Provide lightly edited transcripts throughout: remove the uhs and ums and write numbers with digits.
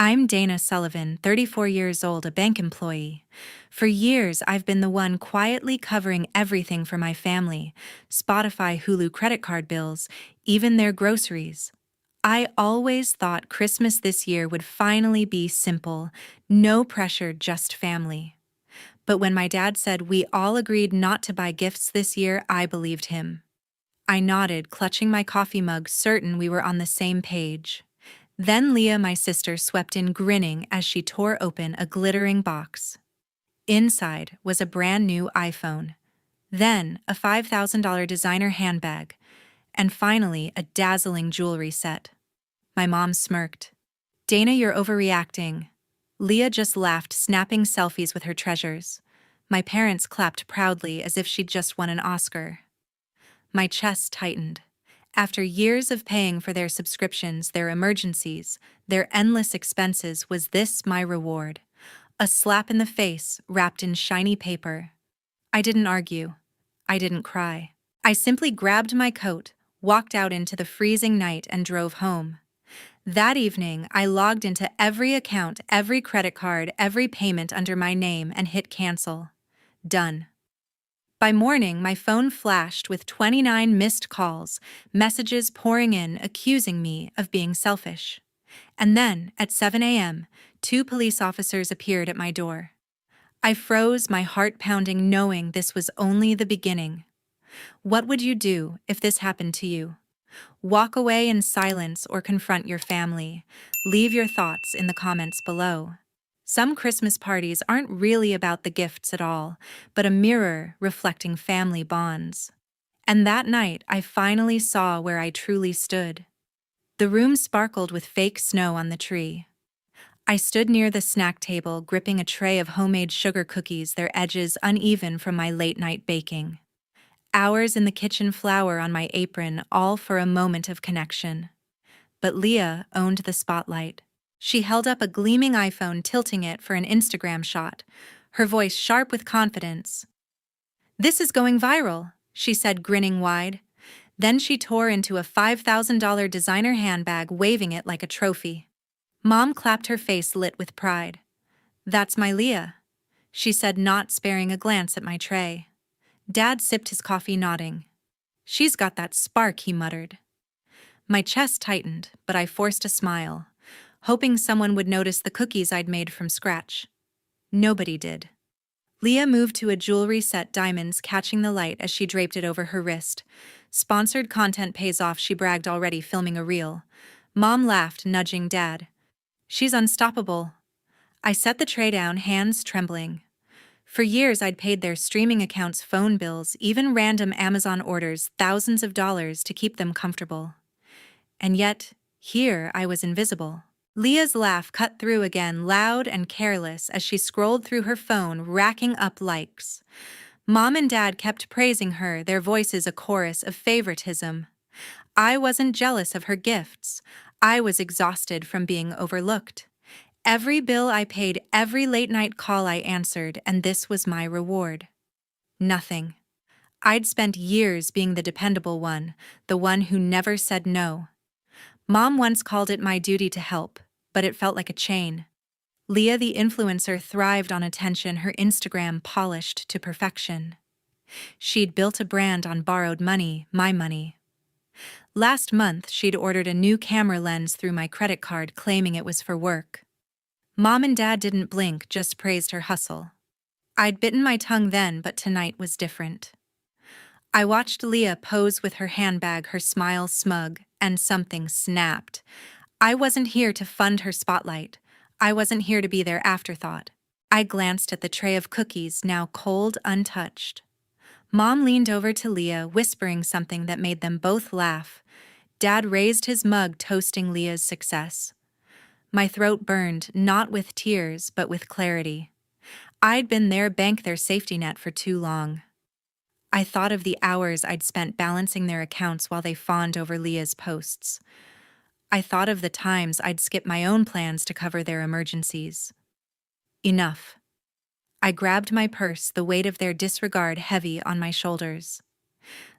I'm Dana Sullivan, 34 years old, a bank employee. For years, I've been the one quietly covering everything for my family: Spotify, Hulu, credit card bills, even their groceries. I always thought Christmas this year would finally be simple, no pressure, just family. But when my dad said we all agreed not to buy gifts this year, I believed him. I nodded, clutching my coffee mug, certain we were on the same page. Then Leah, my sister, swept in grinning as she tore open a glittering box. Inside was a brand new iPhone, then a $5,000 designer handbag, and finally a dazzling jewelry set. My mom smirked. "Dana, you're overreacting." Leah just laughed, snapping selfies with her treasures. My parents clapped proudly as if she'd just won an Oscar. My chest tightened. After years of paying for their subscriptions, their emergencies, their endless expenses, was this my reward? A slap in the face, wrapped in shiny paper. I didn't argue. I didn't cry. I simply grabbed my coat, walked out into the freezing night, and drove home. That evening, I logged into every account, every credit card, every payment under my name, and hit cancel. Done. By morning, my phone flashed with 29 missed calls, messages pouring in accusing me of being selfish. And then, at 7 a.m., 2 police officers appeared at my door. I froze, my heart pounding, knowing this was only the beginning. What would you do if this happened to you? Walk away in silence or confront your family? Leave your thoughts in the comments below. Some Christmas parties aren't really about the gifts at all, but a mirror reflecting family bonds. And that night, I finally saw where I truly stood. The room sparkled with fake snow on the tree. I stood near the snack table, gripping a tray of homemade sugar cookies, their edges uneven from my late-night baking. Hours in the kitchen, flour on my apron, all for a moment of connection. But Leah owned the spotlight. She held up a gleaming iPhone, tilting it for an Instagram shot, her voice sharp with confidence. "This is going viral," she said, grinning wide. Then she tore into a $5,000 designer handbag, waving it like a trophy. Mom clapped, her face lit with pride. "That's my Leah," she said, not sparing a glance at my tray. Dad sipped his coffee, nodding. "She's got that spark," he muttered. My chest tightened, but I forced a smile, hoping someone would notice the cookies I'd made from scratch. Nobody did. Leah moved to a jewelry set, diamonds catching the light as she draped it over her wrist. "Sponsored content pays off," she bragged, already filming a reel. Mom laughed, nudging Dad. "She's unstoppable." I set the tray down, hands trembling. For years, I'd paid their streaming accounts, phone bills, even random Amazon orders, thousands of dollars to keep them comfortable. And yet, here I was invisible. Leah's laugh cut through again, loud and careless, as she scrolled through her phone, racking up likes. Mom and Dad kept praising her, their voices a chorus of favoritism. I wasn't jealous of her gifts. I was exhausted from being overlooked. Every bill I paid, every late-night call I answered, and this was my reward. Nothing. I'd spent years being the dependable one, the one who never said no. Mom once called it my duty to help, but it felt like a chain. Leah, the influencer, thrived on attention, her Instagram polished to perfection. She'd built a brand on borrowed money, my money. Last month, she'd ordered a new camera lens through my credit card, claiming it was for work. Mom and Dad didn't blink, just praised her hustle. I'd bitten my tongue then, but tonight was different. I watched Leah pose with her handbag, her smile smug, and something snapped. I wasn't here to fund her spotlight. I wasn't here to be their afterthought. I glanced at the tray of cookies, now cold, untouched. Mom leaned over to Leah, whispering something that made them both laugh. Dad raised his mug, toasting Leah's success. My throat burned, not with tears, but with clarity. I'd been their bank, their safety net, for too long. I thought of the hours I'd spent balancing their accounts while they fawned over Leah's posts. I thought of the times I'd skip my own plans to cover their emergencies. Enough. I grabbed my purse, the weight of their disregard heavy on my shoulders.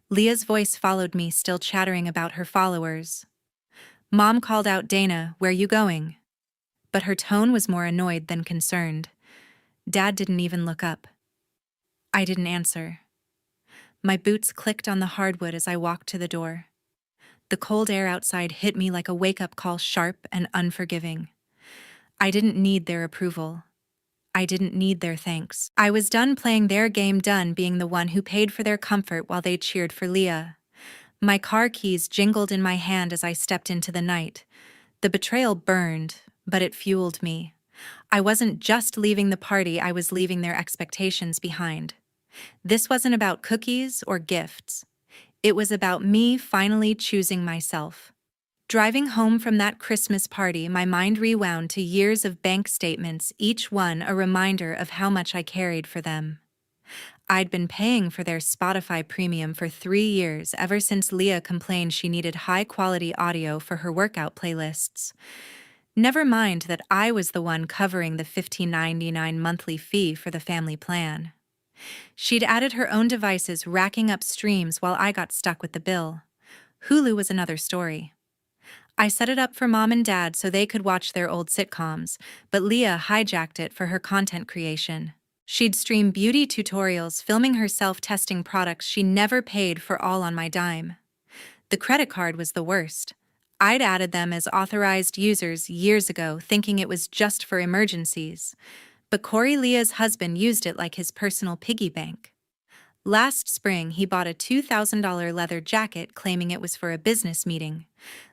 Leah's voice followed me, still chattering about her followers. Mom called out, "Dana, where you going?" but her tone was more annoyed than concerned. Dad didn't even look up. I didn't answer. My boots clicked on the hardwood as I walked to the door. The cold air outside hit me like a wake-up call, sharp and unforgiving. I didn't need their approval. I didn't need their thanks. I was done playing their game, done being the one who paid for their comfort while they cheered for Leah. My car keys jingled in my hand as I stepped into the night. The betrayal burned, but it fueled me. I wasn't just leaving the party, I was leaving their expectations behind. This wasn't about cookies or gifts. It was about me finally choosing myself. Driving home from that Christmas party, my mind rewound to years of bank statements, each one a reminder of how much I carried for them. I'd been paying for their Spotify premium for 3 years, ever since Leah complained she needed high-quality audio for her workout playlists. Never mind that I was the one covering the $15.99 monthly fee for the family plan. She'd added her own devices, racking up streams while I got stuck with the bill. Hulu was another story. I set it up for Mom and Dad so they could watch their old sitcoms, but Leah hijacked it for her content creation. She'd stream beauty tutorials, filming herself testing products she never paid for, all on my dime. The credit card was the worst. I'd added them as authorized users years ago, thinking it was just for emergencies. But Corey, Leah's husband, used it like his personal piggy bank. Last spring, he bought a $2,000 leather jacket, claiming it was for a business meeting.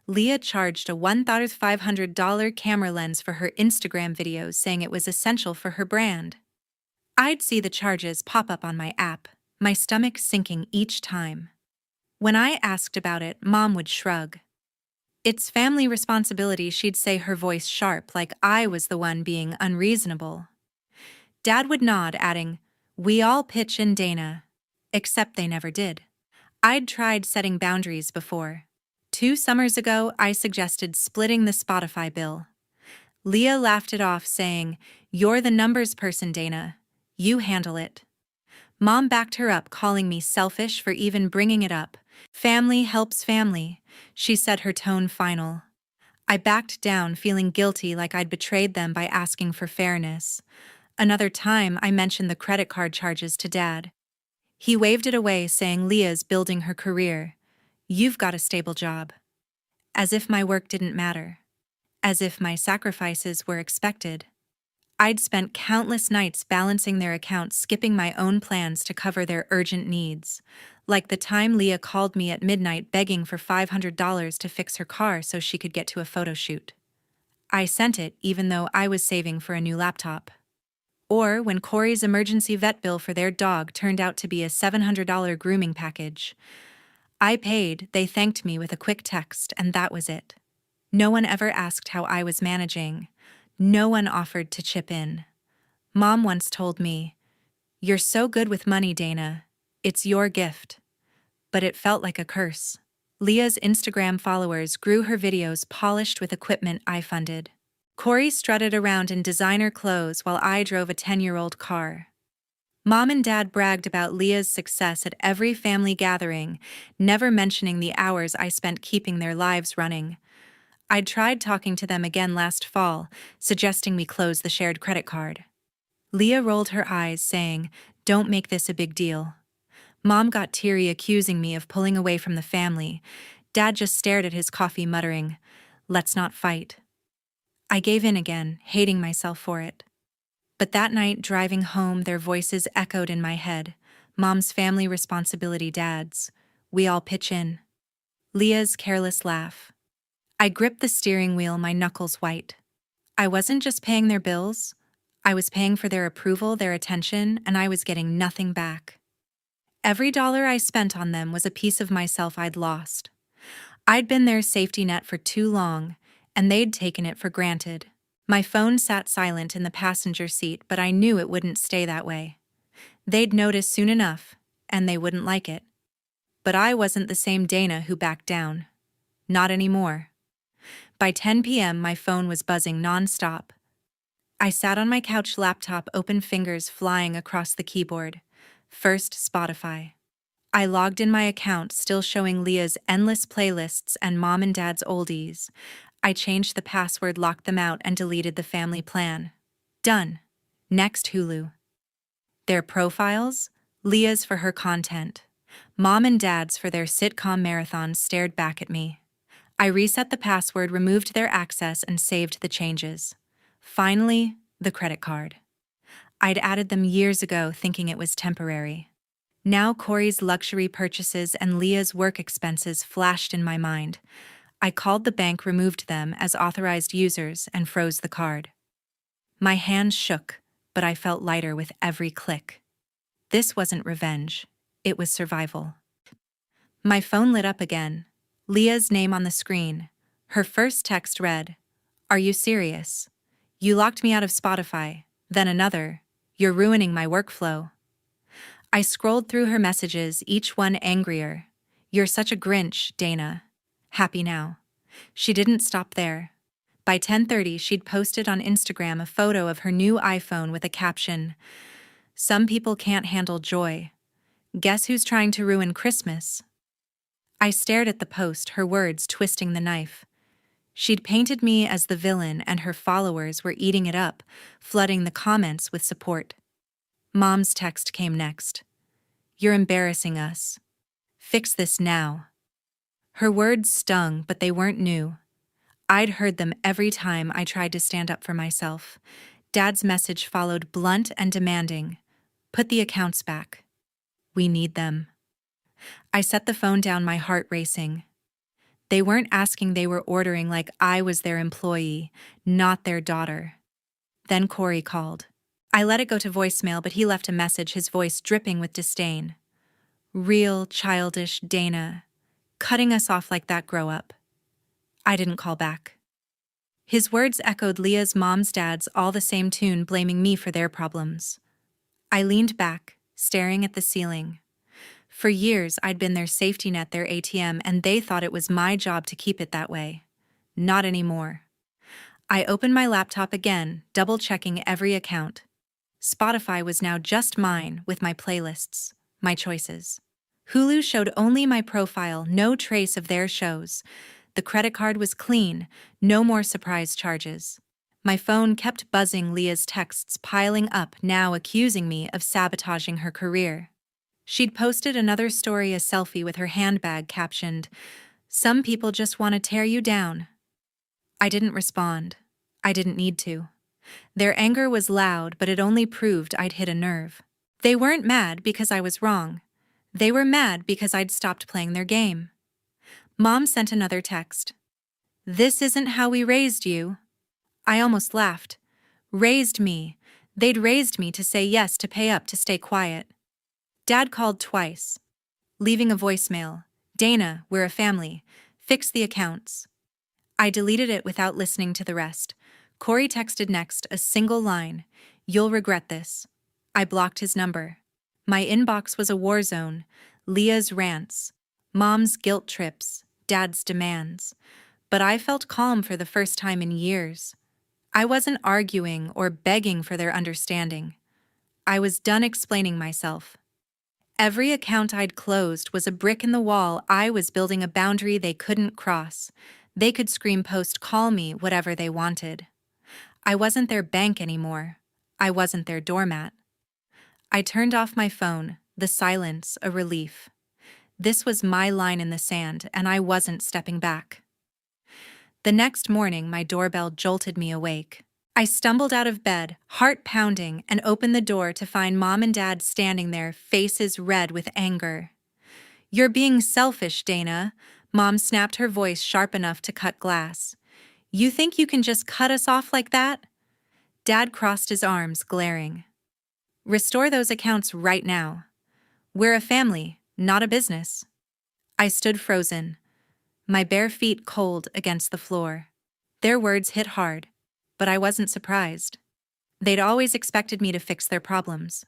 Leah charged a $1,500 camera lens for her Instagram videos, saying it was essential for her brand. I'd see the charges pop up on my app, my stomach sinking each time. When I asked about it, Mom would shrug. It's family responsibility, she'd say, her voice sharp, like I was the one being unreasonable. Dad would nod, adding, "We all pitch in, Dana." Except they never did. I'd tried setting boundaries before. 2 summers ago, I suggested splitting the Spotify bill. Leah laughed it off, saying, "You're the numbers person, Dana. You handle it." Mom backed her up, calling me selfish for even bringing it up. "Family helps family," she said, her tone final. I backed down, feeling guilty, like I'd betrayed them by asking for fairness. Another time, I mentioned the credit card charges to Dad. He waved it away, saying, "Leah's building her career. You've got a stable job." As if my work didn't matter. As if my sacrifices were expected. I'd spent countless nights balancing their accounts, skipping my own plans to cover their urgent needs. Like the time Leah called me at midnight begging for $500 to fix her car so she could get to a photo shoot. I sent it, even though I was saving for a new laptop. Or when Corey's emergency vet bill for their dog turned out to be a $700 grooming package. I paid, they thanked me with a quick text, and that was it. No one ever asked how I was managing. No one offered to chip in. Mom once told me, "You're so good with money, Dana. It's your gift." But it felt like a curse. Leah's Instagram followers grew, her videos polished with equipment I funded. Corey strutted around in designer clothes while I drove a 10-year-old car. Mom and Dad bragged about Leah's success at every family gathering, never mentioning the hours I spent keeping their lives running. I'd tried talking to them again last fall, suggesting we close the shared credit card. Leah rolled her eyes, saying, "Don't make this a big deal." Mom got teary, accusing me of pulling away from the family. Dad just stared at his coffee, muttering, "Let's not fight." I gave in again, hating myself for it. But that night, driving home, their voices echoed in my head. Mom's family responsibility, Dad's. We all pitch in. Leah's careless laugh. I gripped the steering wheel, my knuckles white. I wasn't just paying their bills. I was paying for their approval, their attention, and I was getting nothing back. Every dollar I spent on them was a piece of myself I'd lost. I'd been their safety net for too long, and they'd taken it for granted. My phone sat silent in the passenger seat, but I knew it wouldn't stay that way. They'd notice soon enough, and they wouldn't like it. But I wasn't the same Dana who backed down. Not anymore. By 10 p.m., my phone was buzzing nonstop. I sat on my couch, laptop open, fingers flying across the keyboard. First, Spotify. I logged in, my account still showing Leah's endless playlists and Mom and Dad's oldies. I changed the password, locked them out, and deleted the family plan. Done. Next, Hulu. Their profiles? Leah's for her content. Mom and Dad's for their sitcom marathons stared back at me. I reset the password, removed their access, and saved the changes. Finally, the credit card. I'd added them years ago, thinking it was temporary. Now Corey's luxury purchases and Leah's work expenses flashed in my mind. I called the bank, removed them as authorized users, and froze the card. My hands shook, but I felt lighter with every click. This wasn't revenge. It was survival. My phone lit up again. Leah's name on the screen. Her first text read, "Are you serious? You locked me out of Spotify." Then another, "You're ruining my workflow." I scrolled through her messages, each one angrier. "You're such a Grinch, Dana. Happy now." She didn't stop there. By 10:30, she'd posted on Instagram a photo of her new iPhone with a caption, "Some people can't handle joy. Guess who's trying to ruin Christmas?" I stared at the post, her words twisting the knife. She'd painted me as the villain, and her followers were eating it up, flooding the comments with support. Mom's text came next. "You're embarrassing us. Fix this now." Her words stung, but they weren't new. I'd heard them every time I tried to stand up for myself. Dad's message followed, blunt and demanding. "Put the accounts back. We need them." I set the phone down, my heart racing. They weren't asking, they were ordering, like I was their employee, not their daughter. Then Corey called. I let it go to voicemail, but he left a message, his voice dripping with disdain. "Real childish Dana. Cutting us off like that, grow up." I didn't call back. His words echoed Leah's mom's, dad's, all the same tune, blaming me for their problems. I leaned back, staring at the ceiling. For years, I'd been their safety net, their ATM, and they thought it was my job to keep it that way. Not anymore. I opened my laptop again, double-checking every account. Spotify was now just mine, with my playlists, my choices. Hulu showed only my profile, no trace of their shows. The credit card was clean, no more surprise charges. My phone kept buzzing, Leah's texts piling up, now accusing me of sabotaging her career. She'd posted another story, a selfie with her handbag captioned, "Some people just want to tear you down." I didn't respond. I didn't need to. Their anger was loud, but it only proved I'd hit a nerve. They weren't mad because I was wrong. They were mad because I'd stopped playing their game. Mom sent another text. "This isn't how we raised you." I almost laughed. Raised me. They'd raised me to say yes, to pay up, to stay quiet. Dad called twice, leaving a voicemail. "Dana, we're a family. Fix the accounts." I deleted it without listening to the rest. Corey texted next, a single line, "You'll regret this." I blocked his number. My inbox was a war zone. Leah's rants, Mom's guilt trips, Dad's demands. But I felt calm for the first time in years. I wasn't arguing or begging for their understanding. I was done explaining myself. Every account I'd closed was a brick in the wall. I was building a boundary they couldn't cross. They could scream, post, call me, whatever they wanted. I wasn't their bank anymore. I wasn't their doormat. I turned off my phone, the silence a relief. This was my line in the sand, and I wasn't stepping back. The next morning, my doorbell jolted me awake. I stumbled out of bed, heart pounding, and opened the door to find Mom and Dad standing there, faces red with anger. "You're being selfish, Dana," Mom snapped, her voice sharp enough to cut glass. "You think you can just cut us off like that?" Dad crossed his arms, glaring. "Restore those accounts right now. We're a family, not a business." I stood frozen, my bare feet cold against the floor. Their words hit hard, but I wasn't surprised. They'd always expected me to fix their problems.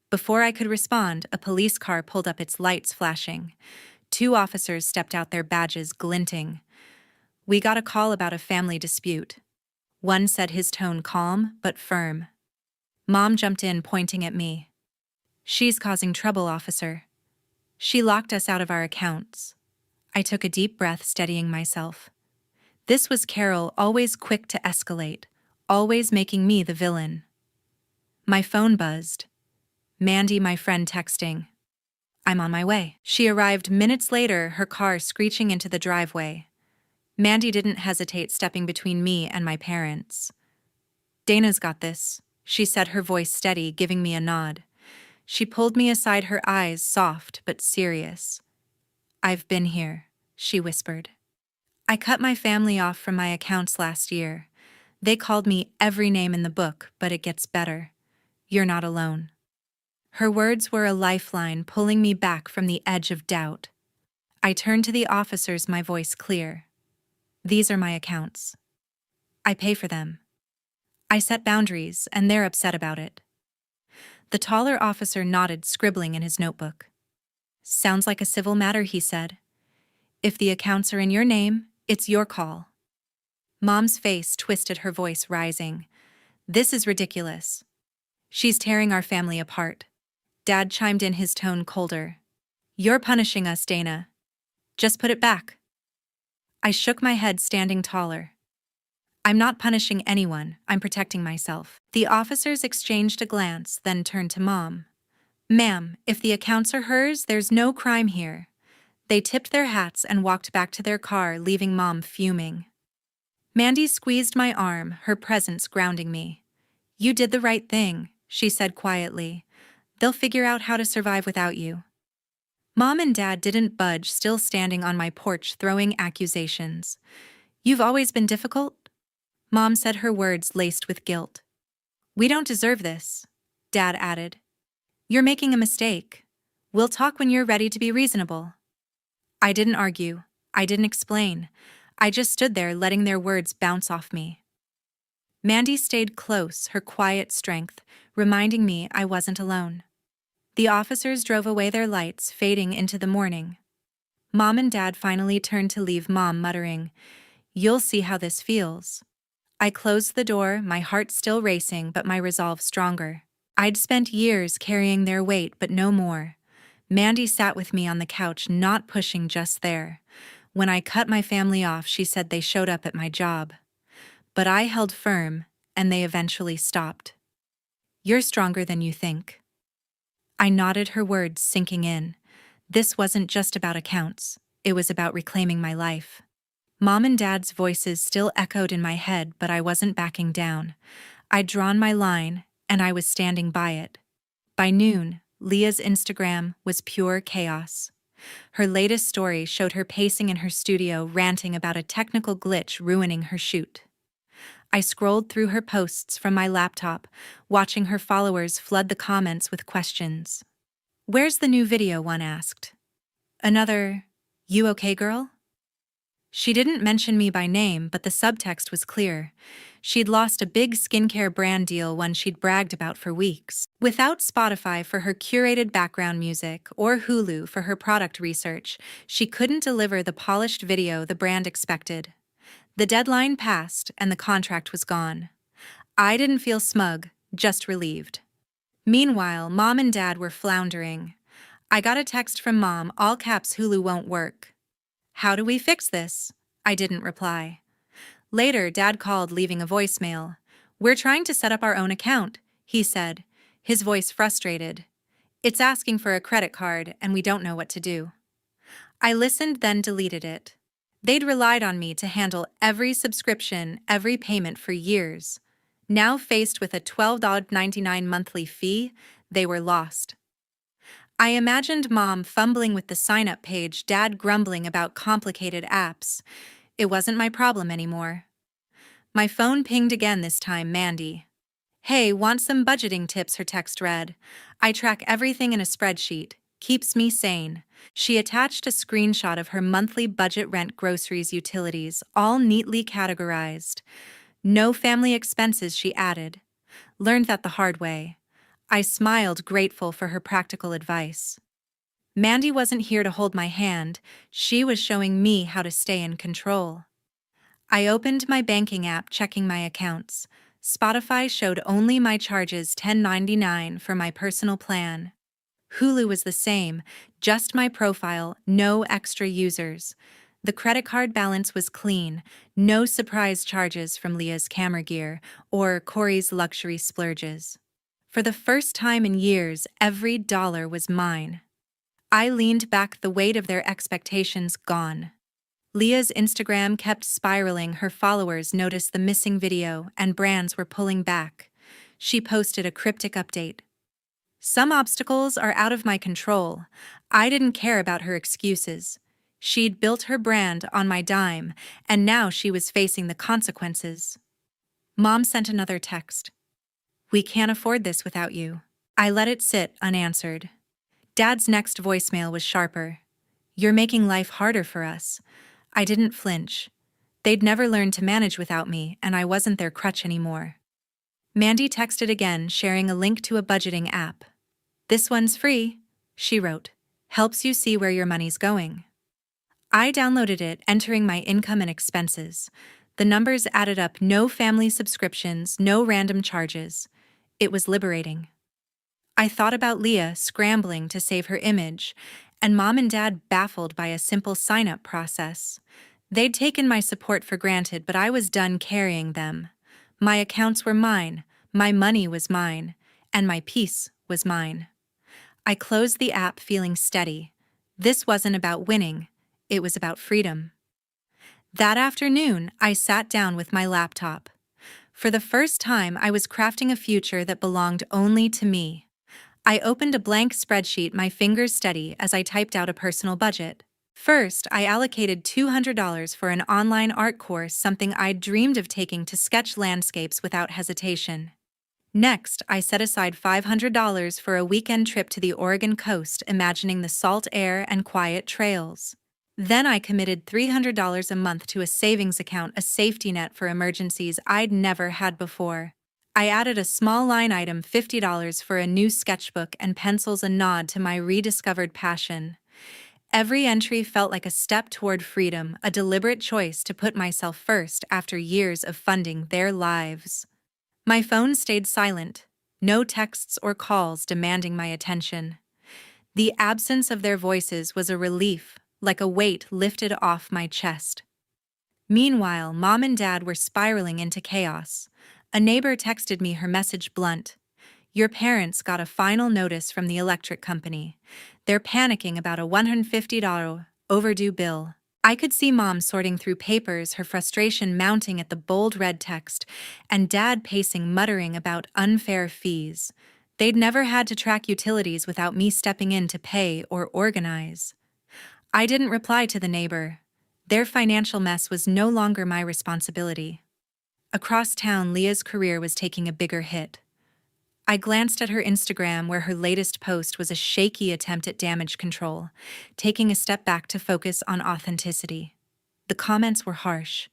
Before I could respond, a police car pulled up, its lights flashing. 2 officers stepped out, their badges glinting. "We got a call about a family dispute." One said, his tone calm but firm. Mom jumped in, pointing at me. "She's causing trouble, officer. She locked us out of our accounts." I took a deep breath, steadying myself. This was Carol, always quick to escalate, always making me the villain. My phone buzzed. Mandy, my friend, texting. I'm on my way. She arrived minutes later, her car screeching into the driveway. Mandy didn't hesitate, stepping between me and my parents. Dana's got this, she said, her voice steady, giving me a nod. She pulled me aside, her eyes soft but serious. I've been here, she whispered. I cut my family off from my accounts last year. They called me every name in the book, but it gets better. You're not alone. Her words were a lifeline, pulling me back from the edge of doubt. I turned to the officers, my voice clear. These are my accounts. I pay for them. I set boundaries, and they're upset about it. The taller officer nodded, scribbling in his notebook. Sounds like a civil matter, he said. If the accounts are in your name, it's your call. Mom's face twisted, her voice rising. This is ridiculous. She's tearing our family apart. Dad chimed in, his tone colder. You're punishing us, Dana. Just put it back. I shook my head, standing taller. I'm not punishing anyone, I'm protecting myself. The officers exchanged a glance, then turned to Mom. Ma'am, if the accounts are hers, there's no crime here. They tipped their hats and walked back to their car, leaving Mom fuming. Mandy squeezed my arm, her presence grounding me. You did the right thing, she said quietly. They'll figure out how to survive without you. Mom and Dad didn't budge, still standing on my porch, throwing accusations. You've always been difficult? Mom said, her words laced with guilt. We don't deserve this, Dad added. You're making a mistake. We'll talk when you're ready to be reasonable. I didn't argue. I didn't explain. I just stood there, letting their words bounce off me. Mandy stayed close, her quiet strength, reminding me I wasn't alone. The officers drove away, their lights fading into the morning. Mom and Dad finally turned to leave, Mom muttering, You'll see how this feels. I closed the door, my heart still racing, but my resolve stronger. I'd spent years carrying their weight, but no more. Mandy sat with me on the couch, not pushing, just there. When I cut my family off, she said they showed up at my job. But I held firm, and they eventually stopped. You're stronger than you think. I nodded, her words sinking in. This wasn't just about accounts. It was about reclaiming my life. Mom and Dad's voices still echoed in my head, but I wasn't backing down. I'd drawn my line, and I was standing by it. By noon, Leah's Instagram was pure chaos. Her latest story showed her pacing in her studio, ranting about a technical glitch ruining her shoot. I scrolled through her posts from my laptop, watching her followers flood the comments with questions. Where's the new video? One asked. Another, you okay, girl? She didn't mention me by name, but the subtext was clear. She'd lost a big skincare brand deal, one she'd bragged about for weeks. Without Spotify for her curated background music or Hulu for her product research, she couldn't deliver the polished video the brand expected. The deadline passed and the contract was gone. I didn't feel smug, just relieved. Meanwhile, Mom and Dad were floundering. I got a text from Mom, all caps, Hulu won't work. How do we fix this? I didn't reply. Later, Dad called, leaving a voicemail. We're trying to set up our own account, he said, his voice frustrated. It's asking for a credit card, and we don't know what to do. I listened, then deleted it. They'd relied on me to handle every subscription, every payment for years. Now faced with a $12.99 monthly fee, they were lost. I imagined Mom fumbling with the sign-up page, Dad grumbling about complicated apps. It wasn't my problem anymore. My phone pinged again, this time Mandy. Hey, want some budgeting tips? Her text read. I track everything in a spreadsheet. Keeps me sane. She attached a screenshot of her monthly budget: rent, groceries, utilities, all neatly categorized. No family expenses, she added. Learned that the hard way. I smiled, grateful for her practical advice. Mandy wasn't here to hold my hand, she was showing me how to stay in control. I opened my banking app, checking my accounts. Spotify showed only my charges, $10.99 for my personal plan. Hulu was the same, just my profile, no extra users. The credit card balance was clean, no surprise charges from Leah's camera gear or Corey's luxury splurges. For the first time in years, every dollar was mine. I leaned back, the weight of their expectations gone. Leah's Instagram kept spiraling. Her followers noticed the missing video, and brands were pulling back. She posted a cryptic update. Some obstacles are out of my control. I didn't care about her excuses. She'd built her brand on my dime, and now she was facing the consequences. Mom sent another text. We can't afford this without you. I let it sit unanswered. Dad's next voicemail was sharper. You're making life harder for us. I didn't flinch. They'd never learned to manage without me, and I wasn't their crutch anymore. Mandy texted again, sharing a link to a budgeting app. This one's free, she wrote. Helps you see where your money's going. I downloaded it, entering my income and expenses. The numbers added up, no family subscriptions, no random charges. It was liberating. I thought about Leah scrambling to save her image, and Mom and Dad baffled by a simple sign-up process. They'd taken my support for granted, but I was done carrying them. My accounts were mine, my money was mine, and my peace was mine. I closed the app feeling steady. This wasn't about winning, it was about freedom. That afternoon, I sat down with my laptop. For the first time, I was crafting a future that belonged only to me. I opened a blank spreadsheet, my fingers steady as I typed out a personal budget. First, I allocated $200 for an online art course, something I'd dreamed of taking, to sketch landscapes without hesitation. Next, I set aside $500 for a weekend trip to the Oregon coast, imagining the salt air and quiet trails. Then I committed $300 a month to a savings account, a safety net for emergencies I'd never had before. I added a small line item, $50 for a new sketchbook and pencils, a nod to my rediscovered passion. Every entry felt like a step toward freedom, a deliberate choice to put myself first after years of funding their lives. My phone stayed silent, no texts or calls demanding my attention. The absence of their voices was a relief, like a weight lifted off my chest. Meanwhile, Mom and Dad were spiraling into chaos. A neighbor texted me, her message blunt. Your parents got a final notice from the electric company. They're panicking about a $150 overdue bill. I could see Mom sorting through papers, her frustration mounting at the bold red text, and Dad pacing, muttering about unfair fees. They'd never had to track utilities without me stepping in to pay or organize. I didn't reply to the neighbor. Their financial mess was no longer my responsibility. Across town, Leah's career was taking a bigger hit. I glanced at her Instagram, where her latest post was a shaky attempt at damage control, taking a step back to focus on authenticity. The comments were harsh.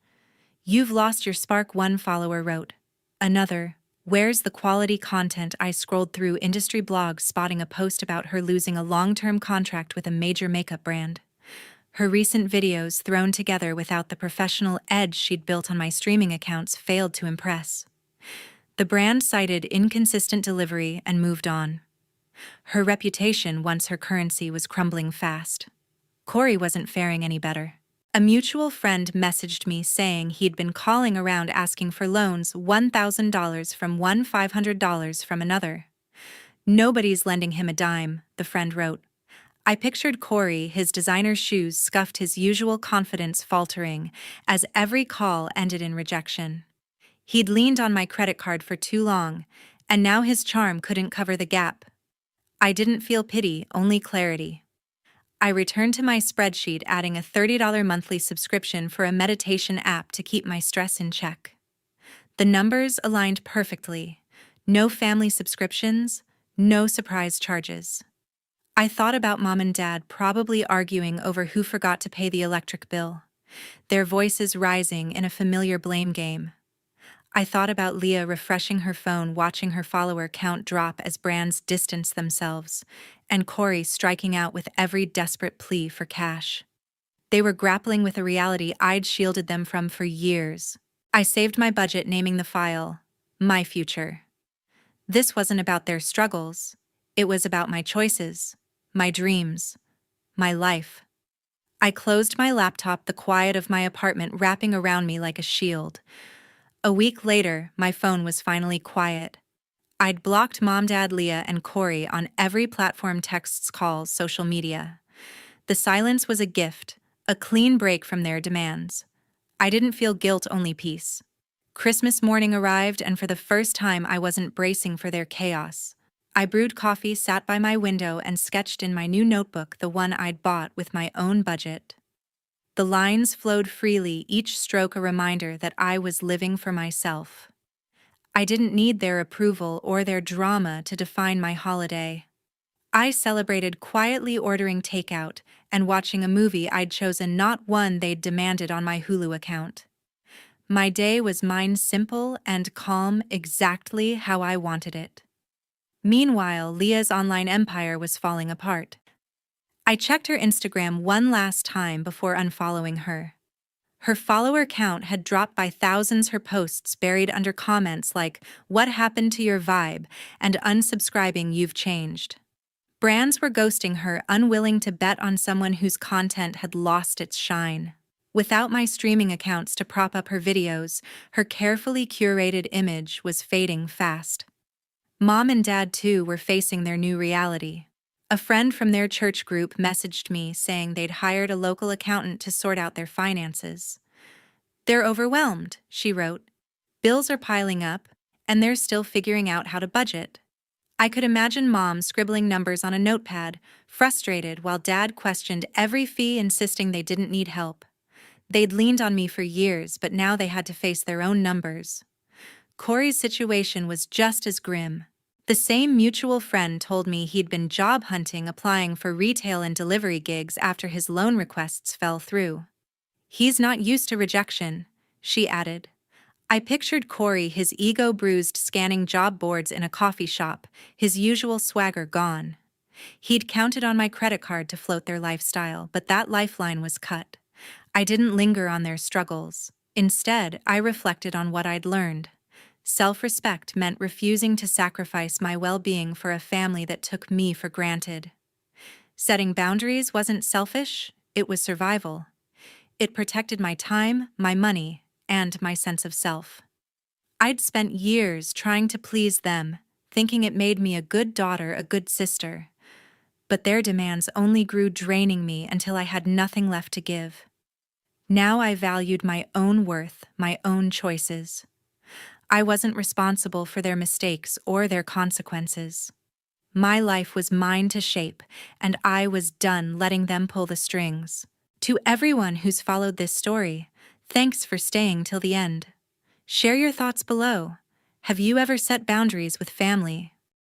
You've lost your spark, one follower wrote. Another, where's the quality content? I scrolled through industry blogs, spotting a post about her losing a long-term contract with a major makeup brand. Her recent videos, thrown together without the professional edge she'd built on my streaming accounts, failed to impress. The brand cited inconsistent delivery and moved on. Her reputation, once her currency, was crumbling fast. Corey wasn't faring any better. A mutual friend messaged me saying he'd been calling around asking for loans, $1,000 from one, $500 from another. Nobody's lending him a dime, the friend wrote. I pictured Corey, his designer shoes scuffed, his usual confidence faltering, as every call ended in rejection. He'd leaned on my credit card for too long, and now his charm couldn't cover the gap. I didn't feel pity, only clarity. I returned to my spreadsheet, adding a $30 monthly subscription for a meditation app to keep my stress in check. The numbers aligned perfectly. No family subscriptions, no surprise charges. I thought about Mom and Dad probably arguing over who forgot to pay the electric bill, their voices rising in a familiar blame game. I thought about Leah refreshing her phone, watching her follower count drop as brands distanced themselves, and Corey striking out with every desperate plea for cash. They were grappling with a reality I'd shielded them from for years. I saved my budget, naming the file My Future. This wasn't about their struggles. It was about my choices, my dreams, my life. I closed my laptop, the quiet of my apartment wrapping around me like a shield. A week later, my phone was finally quiet. I'd blocked Mom, Dad, Leah, and Corey on every platform: texts, calls, social media. The silence was a gift, a clean break from their demands. I didn't feel guilt, only peace. Christmas morning arrived, and for the first time, I wasn't bracing for their chaos. I brewed coffee, sat by my window, and sketched in my new notebook, the one I'd bought with my own budget. The lines flowed freely, each stroke a reminder that I was living for myself. I didn't need their approval or their drama to define my holiday. I celebrated quietly, ordering takeout and watching a movie I'd chosen, not one they'd demanded on my Hulu account. My day was mine, simple and calm, exactly how I wanted it. Meanwhile, Leah's online empire was falling apart. I checked her Instagram one last time before unfollowing her. Her follower count had dropped by thousands, her posts buried under comments like, "What happened to your vibe?" and "Unsubscribing, you've changed." Brands were ghosting her, unwilling to bet on someone whose content had lost its shine. Without my streaming accounts to prop up her videos, her carefully curated image was fading fast. Mom and Dad, too, were facing their new reality. A friend from their church group messaged me saying they'd hired a local accountant to sort out their finances. "They're overwhelmed," she wrote. "Bills are piling up, and they're still figuring out how to budget." I could imagine Mom scribbling numbers on a notepad, frustrated, while Dad questioned every fee, insisting they didn't need help. They'd leaned on me for years, but now they had to face their own numbers. Corey's situation was just as grim. The same mutual friend told me he'd been job hunting, applying for retail and delivery gigs after his loan requests fell through. "He's not used to rejection," she added. I pictured Corey, his ego bruised, scanning job boards in a coffee shop, his usual swagger gone. He'd counted on my credit card to float their lifestyle, but that lifeline was cut. I didn't linger on their struggles. Instead, I reflected on what I'd learned. Self-respect meant refusing to sacrifice my well-being for a family that took me for granted. Setting boundaries wasn't selfish, it was survival. It protected my time, my money, and my sense of self. I'd spent years trying to please them, thinking it made me a good daughter, a good sister. But their demands only grew, draining me until I had nothing left to give. Now I valued my own worth, my own choices. I wasn't responsible for their mistakes or their consequences. My life was mine to shape, and I was done letting them pull the strings. To everyone who's followed this story, thanks for staying till the end. Share your thoughts below. Have you ever set boundaries with family